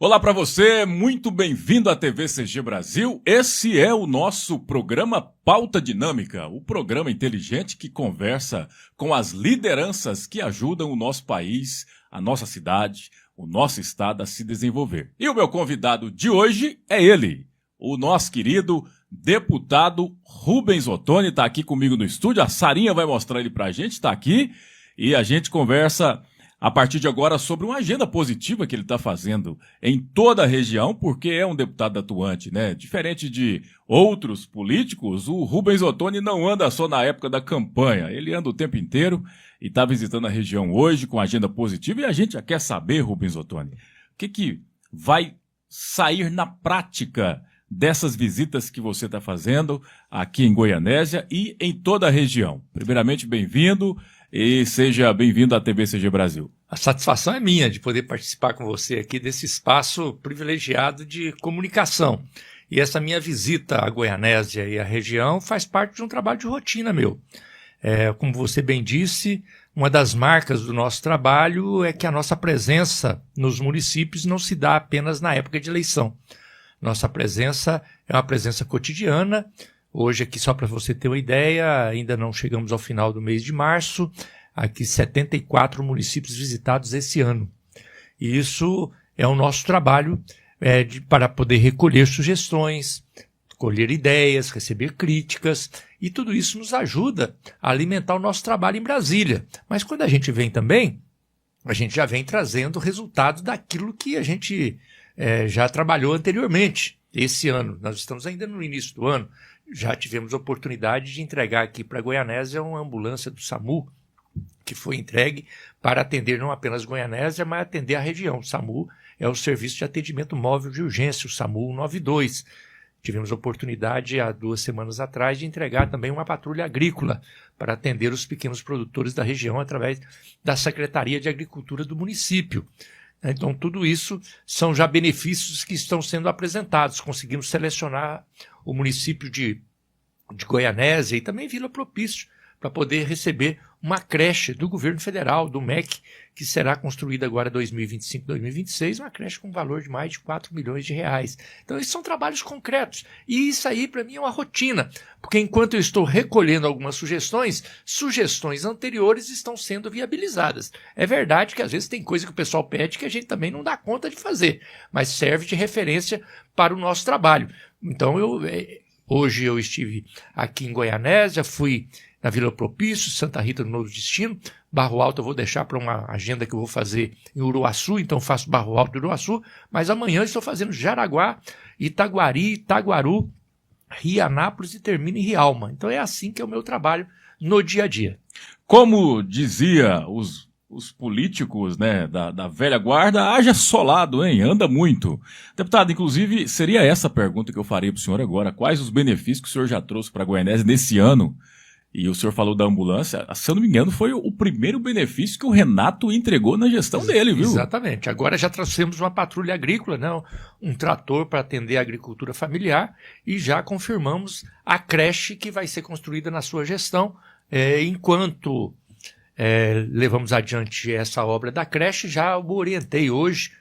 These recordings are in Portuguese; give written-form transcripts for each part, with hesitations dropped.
Olá para você, muito bem-vindo à TV CG Brasil. Esse é o nosso programa Pauta Dinâmica, o programa inteligente que conversa com as lideranças que ajudam o nosso país, a nossa cidade, o nosso estado a se desenvolver. E o meu convidado de hoje é ele, o nosso querido deputado Rubens Ottoni, está aqui comigo no estúdio. A Sarinha vai mostrar ele para a gente, está aqui, e a gente conversa a partir de agora sobre uma agenda positiva que ele está fazendo em toda a região, porque é um deputado atuante, né? Diferente de outros políticos, o Rubens Ottoni não anda só na época da campanha, ele anda o tempo inteiro e está visitando a região hoje com agenda positiva. E a gente já quer saber, Rubens Ottoni, o que vai sair na prática dessas visitas que você está fazendo aqui em Goianésia e em toda a região. Primeiramente, bem-vindo. E seja bem-vindo à TV CG Brasil. A satisfação é minha de poder participar com você aqui desse espaço privilegiado de comunicação. E essa minha visita à Goianésia e à região faz parte de um trabalho de rotina meu. Como você bem disse, uma das marcas do nosso trabalho é que a nossa presença nos municípios não se dá apenas na época de eleição. Nossa presença é uma presença cotidiana. Hoje aqui, só para você ter uma ideia, ainda não chegamos ao final do mês de março, aqui 74 municípios visitados esse ano. E isso é o nosso trabalho para poder recolher sugestões, colher ideias, receber críticas, e tudo isso nos ajuda a alimentar o nosso trabalho em Brasília. Mas quando a gente vem também, a gente já vem trazendo resultados daquilo que a gente já trabalhou anteriormente. Esse ano, nós estamos ainda no início do ano, já tivemos a oportunidade de entregar aqui para Goianésia uma ambulância do SAMU, que foi entregue para atender não apenas Goianésia, mas atender a região. O SAMU é o Serviço de Atendimento Móvel de Urgência, o SAMU 192. Tivemos a oportunidade, há 2 semanas atrás, de entregar também uma patrulha agrícola para atender os pequenos produtores da região através da Secretaria de Agricultura do município. Então, tudo isso são já benefícios que estão sendo apresentados. Conseguimos selecionar o município de Goianésia e também Vila Propício para poder receber uma creche do governo federal, do MEC, que será construída agora em 2025-2026, uma creche com valor de mais de 4 milhões de reais. Então, esses são trabalhos concretos. E isso aí, para mim, é uma rotina, porque enquanto eu estou recolhendo algumas sugestões anteriores estão sendo viabilizadas. É verdade que às vezes tem coisa que o pessoal pede que a gente também não dá conta de fazer, mas serve de referência para o nosso trabalho. Então, hoje eu estive aqui em Goianésia, fui na Vila Propício, Santa Rita do Novo Destino. Barro Alto eu vou deixar para uma agenda que eu vou fazer em Uruaçu, então faço Barro Alto e Uruaçu, mas amanhã estou fazendo Jaraguá, Itaguari, Itaguaru, Rianápolis e termino em Rialma. Então é assim que é o meu trabalho no dia a dia. Como dizia os políticos, né, da velha guarda, haja solado, hein? Anda muito. Deputado, inclusive, seria essa a pergunta que eu faria para o senhor agora. Quais os benefícios que o senhor já trouxe para a Goianésia nesse ano? E o senhor falou da ambulância, se eu não me engano, foi o primeiro benefício que o Renato entregou na gestão dele, viu? Exatamente. Agora já trouxemos uma patrulha agrícola, né? Um trator para atender a agricultura familiar, e já confirmamos a creche que vai ser construída na sua gestão. Enquanto levamos adiante essa obra da creche, já o orientei hoje,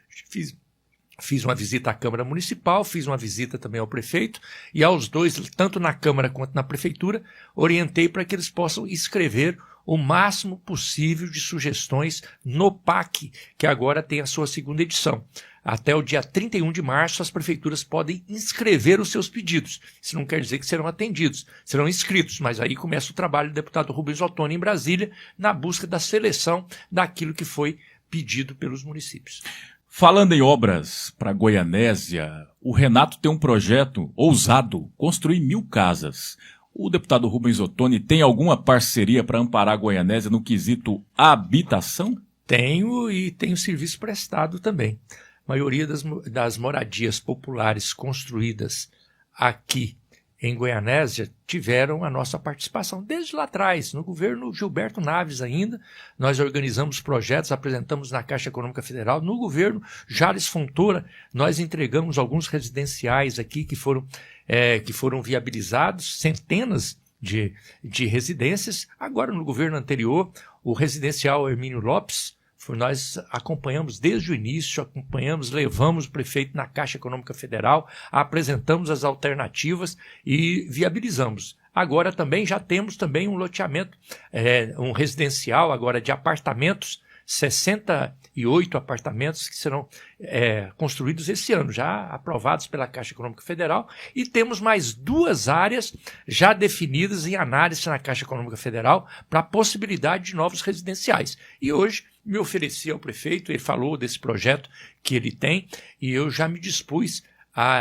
Fiz uma visita à Câmara Municipal, fiz uma visita também ao prefeito, e aos dois, tanto na Câmara quanto na Prefeitura, orientei para que eles possam escrever o máximo possível de sugestões no PAC, que agora tem a sua 2ª edição. Até o dia 31 de março, as prefeituras podem inscrever os seus pedidos. Isso não quer dizer que serão atendidos, serão inscritos, mas aí começa o trabalho do deputado Rubens Ottoni em Brasília, na busca da seleção daquilo que foi pedido pelos municípios. Falando em obras para Goianésia, o Renato tem um projeto ousado, construir 1.000 casas. O deputado Rubens Ottoni tem alguma parceria para amparar a Goianésia no quesito habitação? Tenho, e tenho serviço prestado também. A maioria das moradias populares construídas aqui em Goianésia tiveram a nossa participação desde lá atrás, no governo Gilberto Naves ainda. Nós organizamos projetos, apresentamos na Caixa Econômica Federal. No governo Jales Fontoura, nós entregamos alguns residenciais aqui que foram viabilizados, centenas de residências. Agora, no governo anterior, o residencial Hermínio Lopes Nós acompanhamos desde o início, levamos o prefeito na Caixa Econômica Federal, apresentamos as alternativas e viabilizamos. Agora também já temos também um loteamento, um residencial agora de apartamentos, 68 apartamentos que serão construídos esse ano, já aprovados pela Caixa Econômica Federal, e temos mais 2 áreas já definidas em análise na Caixa Econômica Federal para a possibilidade de novos residenciais. E hoje me ofereci ao prefeito, ele falou desse projeto que ele tem, e eu já me dispus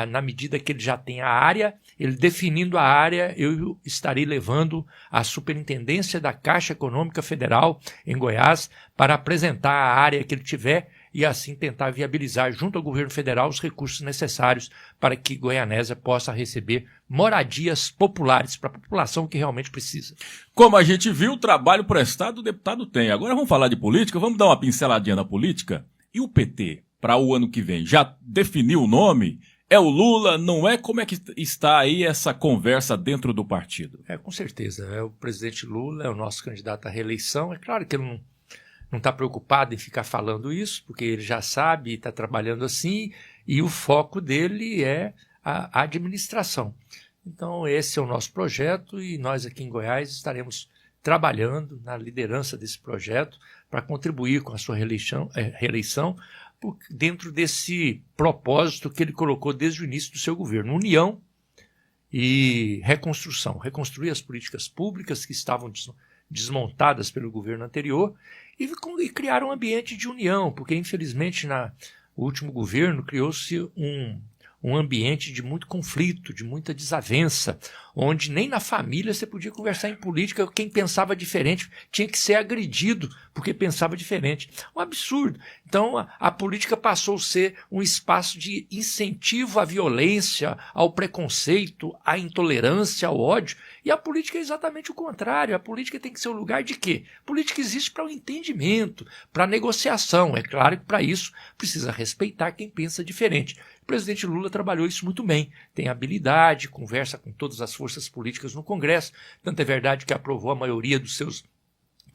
na medida que ele já tem a área, ele definindo a área, eu estarei levando a Superintendência da Caixa Econômica Federal em Goiás para apresentar a área que ele tiver e assim tentar viabilizar junto ao governo federal os recursos necessários para que Goianésia possa receber moradias populares para a população que realmente precisa. Como a gente viu, o trabalho prestado o deputado tem. Agora vamos falar de política, vamos dar uma pinceladinha na política. E o PT, para o ano que vem, já definiu o nome? É o Lula, não é? Como é que está aí essa conversa dentro do partido? Com certeza. O presidente Lula é o nosso candidato à reeleição. É claro que ele não está preocupado em ficar falando isso, porque ele já sabe e está trabalhando assim, e o foco dele é a administração. Então esse é o nosso projeto e nós aqui em Goiás estaremos trabalhando na liderança desse projeto para contribuir com a sua reeleição dentro desse propósito que ele colocou desde o início do seu governo, união e reconstrução, reconstruir as políticas públicas que estavam desmontadas pelo governo anterior e criar um ambiente de união, porque infelizmente no último governo criou-se um ambiente de muito conflito, de muita desavença, onde nem na família você podia conversar em política, quem pensava diferente tinha que ser agredido porque pensava diferente. Um absurdo. Então a política passou a ser um espaço de incentivo à violência, ao preconceito, à intolerância, ao ódio, e a política é exatamente o contrário. A política tem que ser um lugar de quê? A política existe para o entendimento, para a negociação. É claro que para isso precisa respeitar quem pensa diferente. O presidente Lula trabalhou isso muito bem, tem habilidade, conversa com todas as forças políticas no Congresso, tanto é verdade que aprovou a maioria dos seus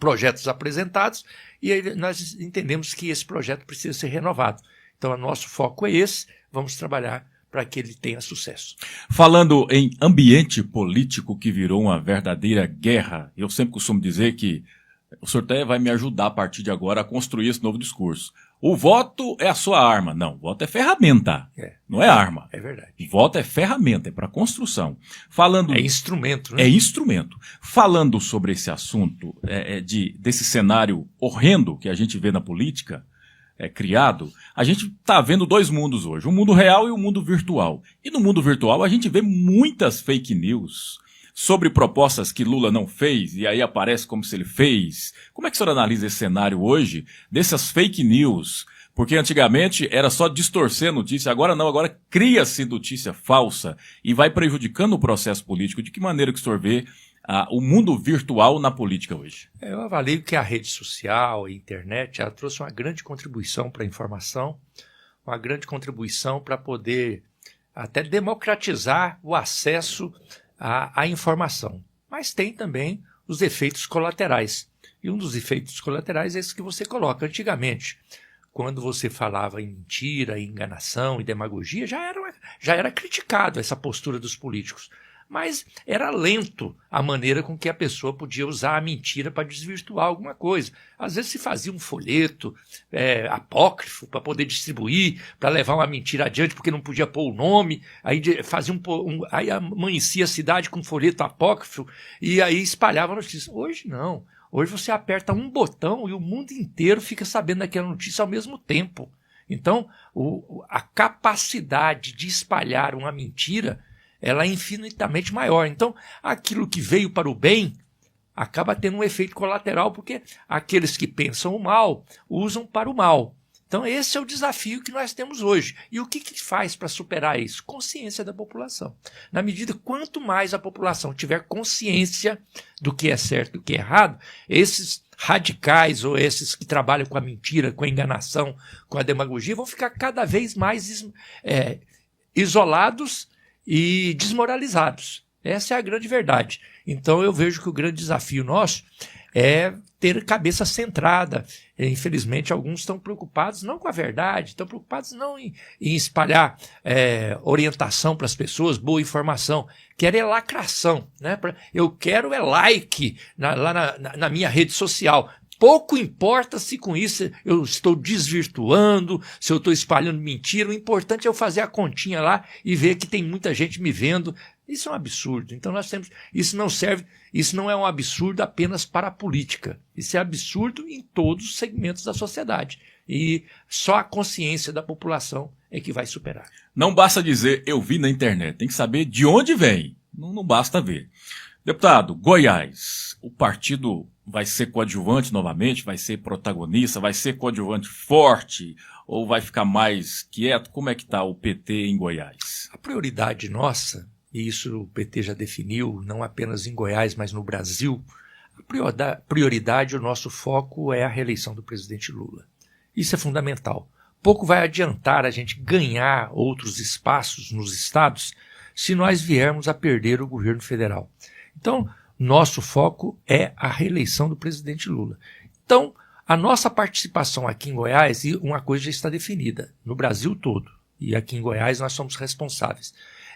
projetos apresentados, e aí nós entendemos que esse projeto precisa ser renovado. Então, o nosso foco é esse, vamos trabalhar para que ele tenha sucesso. Falando em ambiente político que virou uma verdadeira guerra, eu sempre costumo dizer que o senhor até vai me ajudar a partir de agora a construir esse novo discurso. O voto é a sua arma. Não, o voto é ferramenta, não é arma. É verdade. O voto é ferramenta, é para construção. É instrumento, né? É instrumento. Falando sobre esse assunto, desse cenário horrendo que a gente vê na política, criado, a gente está vendo 2 mundos hoje, o mundo real e o mundo virtual. E no mundo virtual a gente vê muitas fake news sobre propostas que Lula não fez, e aí aparece como se ele fez. Como é que o senhor analisa esse cenário hoje, dessas fake news? Porque antigamente era só distorcer a notícia, agora não, agora cria-se notícia falsa e vai prejudicando o processo político. De que maneira que o senhor vê o mundo virtual na política hoje? Eu avalio que a rede social, a internet, ela trouxe uma grande contribuição para a informação, uma grande contribuição para poder até democratizar o acesso à informação. Mas tem também os efeitos colaterais. E um dos efeitos colaterais é esse que você coloca. Antigamente, quando você falava em mentira, em enganação, em demagogia, já era criticado essa postura dos políticos. Mas era lento a maneira com que a pessoa podia usar a mentira para desvirtuar alguma coisa. Às vezes se fazia um folheto apócrifo para poder distribuir, para levar uma mentira adiante, porque não podia pôr o nome, aí fazia aí amanhecia a cidade com um folheto apócrifo e aí espalhava a notícia. Hoje não. Hoje você aperta um botão e o mundo inteiro fica sabendo daquela notícia ao mesmo tempo. Então, a capacidade de espalhar uma mentira, ela é infinitamente maior. Então, aquilo que veio para o bem acaba tendo um efeito colateral, porque aqueles que pensam o mal usam para o mal. Então, esse é o desafio que nós temos hoje. E o que faz para superar isso? Consciência da população. Na medida quanto mais a população tiver consciência do que é certo e do que é errado, esses radicais ou esses que trabalham com a mentira, com a enganação, com a demagogia, vão ficar cada vez mais isolados e desmoralizados. Essa é a grande verdade. Então eu vejo que o grande desafio nosso, é ter cabeça centrada. Infelizmente, alguns estão preocupados não com a verdade, estão preocupados não em espalhar orientação para as pessoas, boa informação. Querem lacração, né? Eu quero like lá na minha rede social. Pouco importa se com isso eu estou desvirtuando, se eu estou espalhando mentira. O importante é eu fazer a continha lá e ver que tem muita gente me vendo. Isso é um absurdo. Então isso não é um absurdo apenas para a política. Isso é absurdo em todos os segmentos da sociedade. E só a consciência da população é que vai superar. Não basta dizer eu vi na internet, tem que saber de onde vem. Não basta ver. Deputado, Goiás, o partido vai ser coadjuvante novamente, vai ser protagonista, vai ser coadjuvante forte ou vai ficar mais quieto? Como é que está o PT em Goiás? A prioridade nossa, e isso o PT já definiu, não apenas em Goiás, mas no Brasil, a prioridade, o nosso foco é a reeleição do presidente Lula. Isso é fundamental. Pouco vai adiantar a gente ganhar outros espaços nos estados se nós viermos a perder o governo federal. Então, nosso foco é a reeleição do presidente Lula. Então, a nossa participação aqui em Goiás, e uma coisa já está definida, no Brasil todo, e aqui em Goiás nós somos responsáveis,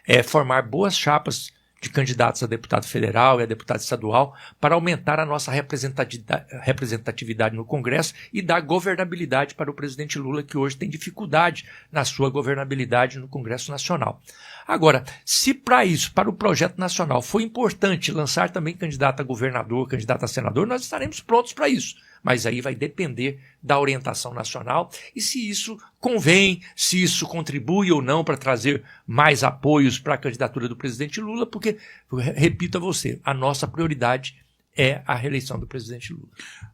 é formar boas chapas de candidatos a deputado federal e a deputado estadual para aumentar a nossa representatividade no Congresso e dar governabilidade para o presidente Lula, que hoje tem dificuldade na sua governabilidade no Congresso Nacional. Agora, se para isso, para o projeto nacional, foi importante lançar também candidato a governador, candidato a senador, nós estaremos prontos para isso. Mas aí vai depender da orientação nacional e se isso convém, se isso contribui ou não para trazer mais apoios para a candidatura do presidente Lula, porque, repito a você, a nossa prioridade é a reeleição do presidente Lula.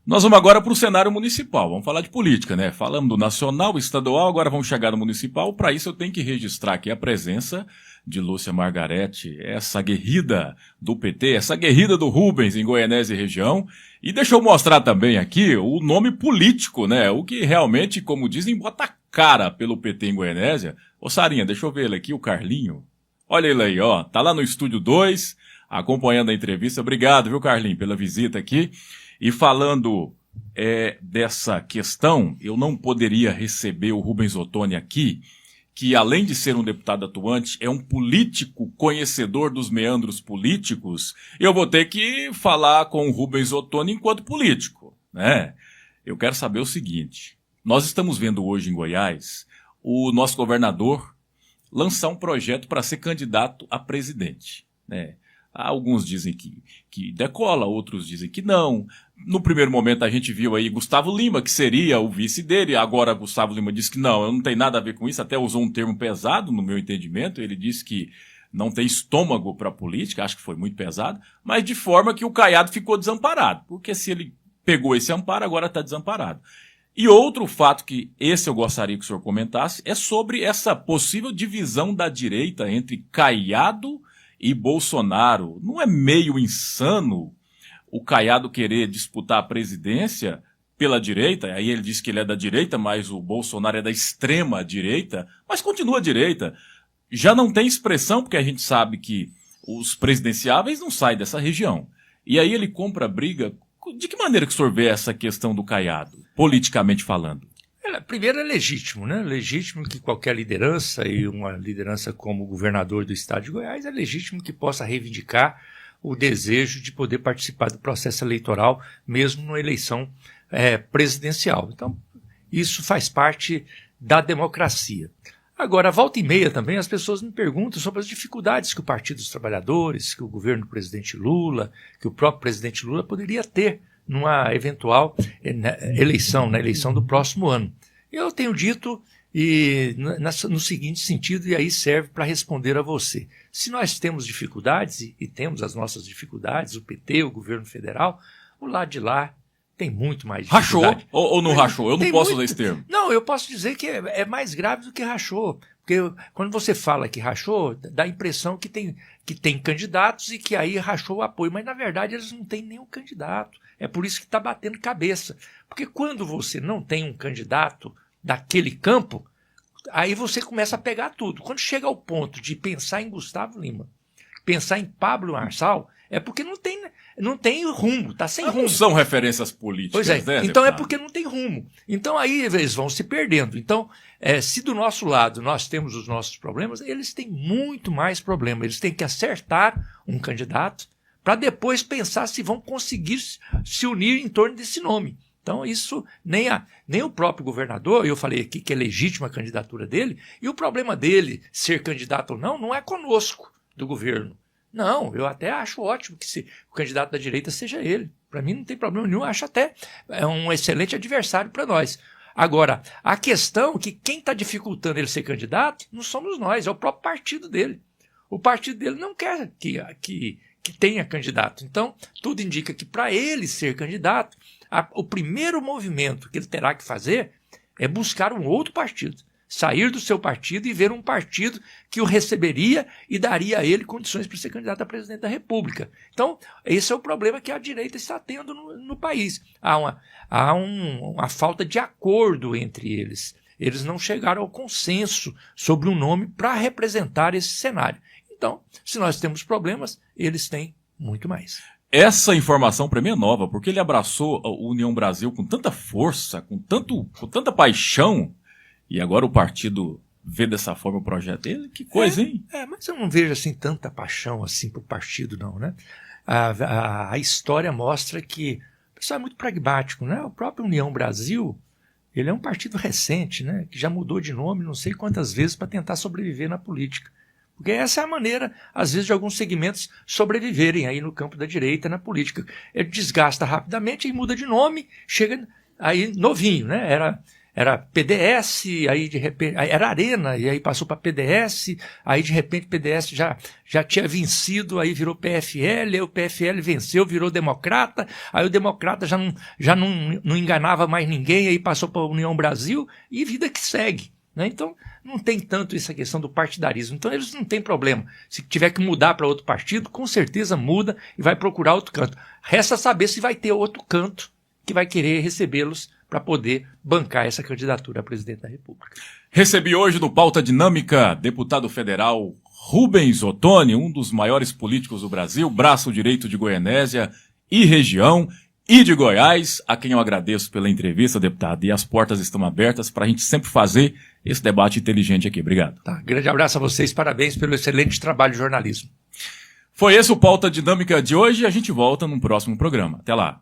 Nós vamos agora para o cenário municipal, vamos falar de política, né? Falamos do nacional, estadual, agora vamos chegar no municipal. Para isso eu tenho que registrar aqui a presença de Lúcia Margarete, essa guerrida do PT, essa guerrida do Rubens em Goianésia e região. E deixa eu mostrar também aqui o nome político, né? O que realmente, como dizem, bota cara pelo PT em Goianésia. Ô Sarinha, deixa eu ver ele aqui, o Carlinho. Olha ele aí, ó, tá lá no Estúdio 2, acompanhando a entrevista. Obrigado, viu, Carlinho, pela visita aqui. E falando dessa questão, eu não poderia receber o Rubens Ottoni aqui, que além de ser um deputado atuante, é um político conhecedor dos meandros políticos. Eu vou ter que falar com o Rubens Ottoni enquanto político, né? Eu quero saber o seguinte, nós estamos vendo hoje em Goiás o nosso governador lançar um projeto para ser candidato a presidente, né? Alguns dizem que decola, outros dizem que não. No primeiro momento a gente viu aí Gustavo Lima, que seria o vice dele. Agora Gustavo Lima disse que não tem nada a ver com isso. Até usou um termo pesado no meu entendimento. Ele disse que não tem estômago para política, acho que foi muito pesado. Mas de forma que o Caiado ficou desamparado. Porque se ele pegou esse amparo, agora está desamparado. E outro fato que esse eu gostaria que o senhor comentasse é sobre essa possível divisão da direita entre Caiado e Bolsonaro. Não é meio insano o Caiado querer disputar a presidência pela direita? Aí ele diz que ele é da direita, mas o Bolsonaro é da extrema direita, mas continua à direita. Já não tem expressão, porque a gente sabe que os presidenciáveis não saem dessa região. E aí ele compra briga. De que maneira que o senhor vê essa questão do Caiado, politicamente falando? Primeiro é legítimo, né? Legítimo que qualquer liderança, e uma liderança como governador do estado de Goiás, é legítimo que possa reivindicar o desejo de poder participar do processo eleitoral, mesmo numa eleição presidencial. Então, isso faz parte da democracia. Agora, volta e meia também, as pessoas me perguntam sobre as dificuldades que o Partido dos Trabalhadores, que o governo do presidente Lula, que o próprio presidente Lula poderia ter numa eventual eleição, na eleição do próximo ano. Eu tenho dito no seguinte sentido, e aí serve para responder a você. Se nós temos dificuldades, e temos as nossas dificuldades, o PT, o governo federal, o lado de lá tem muito mais dificuldade. Rachou ou não rachou? Eu não posso usar esse termo. Não, eu posso dizer que é mais grave do que rachou. Porque quando você fala que rachou, dá a impressão que tem candidatos e que aí rachou o apoio. Mas, na verdade, eles não têm nenhum candidato. É por isso que está batendo cabeça. Porque quando você não tem um candidato daquele campo, aí você começa a pegar tudo. Quando chega ao ponto de pensar em Gustavo Lima, pensar em Pablo Marçal, é porque não tem, não tem rumo, está sem rumo. Não são referências políticas, Pois é, né, então deputado? é porque não tem rumo. Então aí eles vão se perdendo. Então, se do nosso lado nós temos os nossos problemas, eles têm muito mais problema. Eles têm que acertar um candidato para depois pensar se vão conseguir se unir em torno desse nome. Então isso, nem o próprio governador, eu falei aqui que é legítima a candidatura dele, e o problema dele ser candidato ou não é conosco do governo. Não, eu até acho ótimo que o candidato da direita seja ele. Para mim não tem problema nenhum, acho até um excelente adversário para nós. Agora, a questão é que quem está dificultando ele ser candidato não somos nós, é o próprio partido dele. O partido dele não quer que tenha candidato. Então, tudo indica que para ele ser candidato, o primeiro movimento que ele terá que fazer é buscar um outro partido. Sair do seu partido e ver um partido que o receberia e daria a ele condições para ser candidato a presidente da República. Então, esse é o problema que a direita está tendo no país. Há uma falta de acordo entre eles. Eles não chegaram ao consenso sobre um nome para representar esse cenário. Então, se nós temos problemas, eles têm muito mais. Essa informação para mim é nova, porque ele abraçou a União Brasil com tanta força, com tanta paixão, e agora o partido vê dessa forma o projeto dele. Que coisa, hein? Mas eu não vejo assim tanta paixão assim pro partido, não, né? A história mostra que o pessoal é muito pragmático, né? O próprio União Brasil, ele é um partido recente, né? Que já mudou de nome não sei quantas vezes para tentar sobreviver na política. Porque essa é a maneira, às vezes, de alguns segmentos sobreviverem aí no campo da direita, na política. Ele desgasta rapidamente e muda de nome, chega aí novinho, né? Era PDS, aí de repente era Arena, e aí passou para PDS, aí de repente PDS já tinha vencido, aí virou PFL, aí o PFL venceu, virou Democrata, aí o Democrata já não enganava mais ninguém, aí passou para a União Brasil, e vida que segue. Né? Então, não tem tanto essa questão do partidarismo. Então, eles não têm problema. Se tiver que mudar para outro partido, com certeza muda e vai procurar outro canto. Resta saber se vai ter outro canto que vai querer recebê-los para poder bancar essa candidatura a presidente da República. Recebi hoje no Pauta Dinâmica deputado federal Rubens Ottoni, um dos maiores políticos do Brasil, braço direito de Goianésia e região, e de Goiás, a quem eu agradeço pela entrevista, deputado, e as portas estão abertas para a gente sempre fazer esse debate inteligente aqui. Obrigado. Grande abraço a vocês, parabéns pelo excelente trabalho de jornalismo. Foi esse o Pauta Dinâmica de hoje e a gente volta num próximo programa. Até lá.